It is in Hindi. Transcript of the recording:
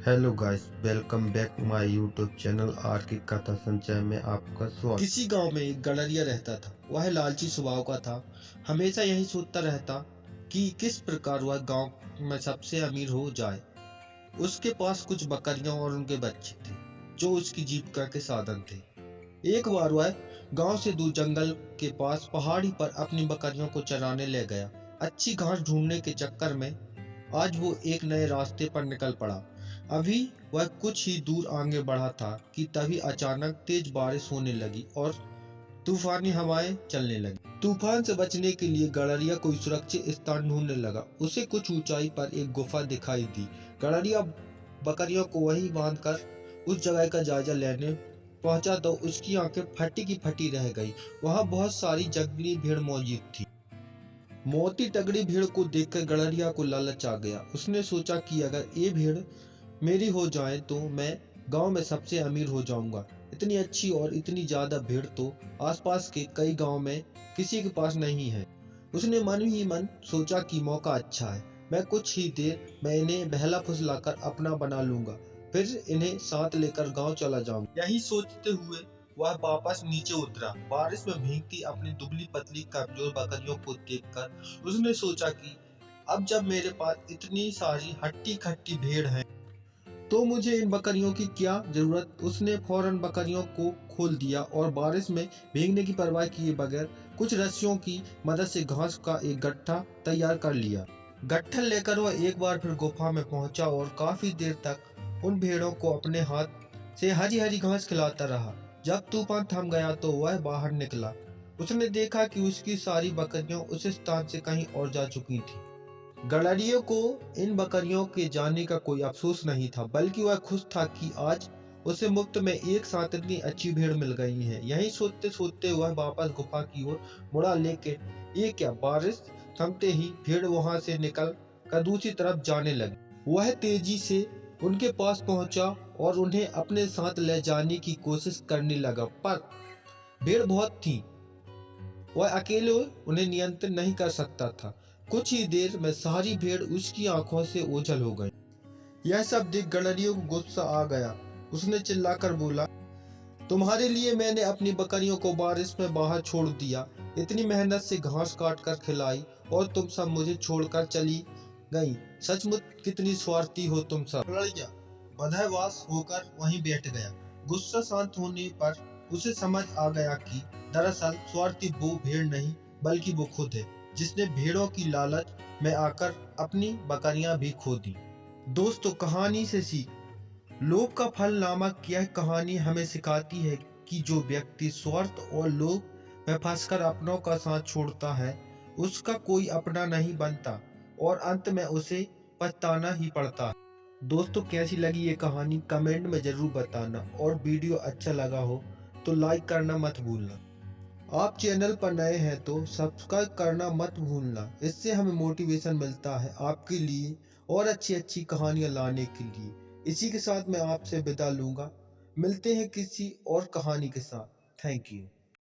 Hello guys, welcome back my YouTube channel are की कथा संचय में आपका स्वागत। किसी गांव में एक गडरिया रहता था। वह लालची स्वभाव का था। हमेशा यही सोचता रहता कि किस प्रकार वह गांव में सबसे अमीर हो जाए। उसके पास कुछ बकरियां और उनके बच्चे थे जो उसकी जीविका के साधन थे। एक बार वह गांव से दूर जंगल के पास पहाड़ी पर अपनी बकरियों को चराने ले गया। अच्छी घास ढूंढने के चक्कर में आज वो एक नए रास्ते पर निकल पड़ा। अभी वह कुछ ही दूर आगे बढ़ा था कि तभी अचानक तेज बारिश होने लगी और तूफानी हवाएं चलने लगी। तूफान से बचने के लिए गडरिया कोई सुरक्षित स्थान ढूंढने लगा। उसे कुछ ऊंचाई पर एक गुफा दिखाई दी। गडरिया बकरियों को वहीं बांधकर उस जगह का जायजा लेने पहुंचा तो उसकी आंखें फटी की फटी रह गई। वहां बहुत सारी जंगली भीड़ मौजूद थी। मोटी तगड़ी भीड़ को देखकर गडरिया को लालच आ गया। उसने सोचा कि अगर ये भीड़ मेरी हो जाए तो मैं गांव में सबसे अमीर हो जाऊंगा। इतनी अच्छी और इतनी ज्यादा भीड़ तो आसपास के कई गांव में किसी के पास नहीं है। उसने मन ही मन सोचा कि मौका अच्छा है। मैं कुछ ही देर में इन्हें बहला फुसलाकर अपना बना लूंगा, फिर इन्हें साथ लेकर गांव चला जाऊंगा। यही सोचते हुए वह वापस नीचे उतरा। बारिश में भीगती अपनी दुबली पतली कमजोर बकरियों को देखकर उसने सोचा कि अब जब मेरे पास इतनी सारी हट्टी खट्टी भीड़ है तो मुझे इन बकरियों की क्या जरूरत। उसने फौरन बकरियों को खोल दिया और बारिश में भीगने की परवाह किए बगैर कुछ रस्सियों की मदद से घास का एक गट्ठा तैयार कर लिया। गट्ठा लेकर वह एक बार फिर गुफा में पहुंचा और काफी देर तक उन भेड़ों को अपने हाथ से हरी हरी घास खिलाता रहा। जब तूफान थम गया तो वह बाहर निकला। उसने देखा कि उसकी सारी बकरियां उस स्थान से कहीं और जा चुकी थी। गडरिया को इन बकरियों के जाने का कोई अफसोस नहीं था, बल्कि वह खुश था कि आज उसे मुफ्त में एक साथ इतनी अच्छी भीड़ मिल गई है। यही सोचते सोचते वह वापस गुफा की ओर मुड़ा। लेकिन ये क्या, बारिश थमते ही भीड़ वहां से निकल कर दूसरी तरफ जाने लगी। वह तेजी से उनके पास पहुंचा और उन्हें अपने साथ ले जाने की कोशिश करने लगा, पर भीड़ बहुत थी। वह अकेले उन्हें नियंत्रित नहीं कर सकता था। कुछ ही देर में सारी भीड़ उसकी आंखों से ओझल हो गई। यह सब देख गडरिया को गुस्सा आ गया। उसने चिल्लाकर बोला, तुम्हारे लिए मैंने अपनी बकरियों को बारिश में बाहर छोड़ दिया, इतनी मेहनत से घास काट कर खिलाई, और तुम सब मुझे छोड़कर चली गई। सचमुच कितनी स्वार्थी हो तुम सब। गडरिया बदहवास होकर वहीं बैठ गया। गुस्सा शांत होने पर उसे समझ आ गया कि दरअसल स्वार्थी वो भीड़ नहीं बल्कि वो खुद है, जिसने भीड़ों की लालच में आकर अपनी बकरियां भी खो दी। दोस्तों, कहानी से सीख। लोभ का फल नामक यह कहानी हमें सिखाती है कि जो व्यक्ति स्वार्थ और लोभ में फंसकर अपनों का साथ छोड़ता है, उसका कोई अपना नहीं बनता और अंत में उसे पछताना ही पड़ता है। दोस्तों, कैसी लगी ये कहानी कमेंट में जरूर बताना, और वीडियो अच्छा लगा हो तो लाइक करना मत भूलना। आप चैनल पर नए हैं तो सब्सक्राइब करना मत भूलना। इससे हमें मोटिवेशन मिलता है आपके लिए और अच्छी अच्छी कहानियां लाने के लिए। इसी के साथ मैं आपसे विदा लूंगा। मिलते हैं किसी और कहानी के साथ। Thank you.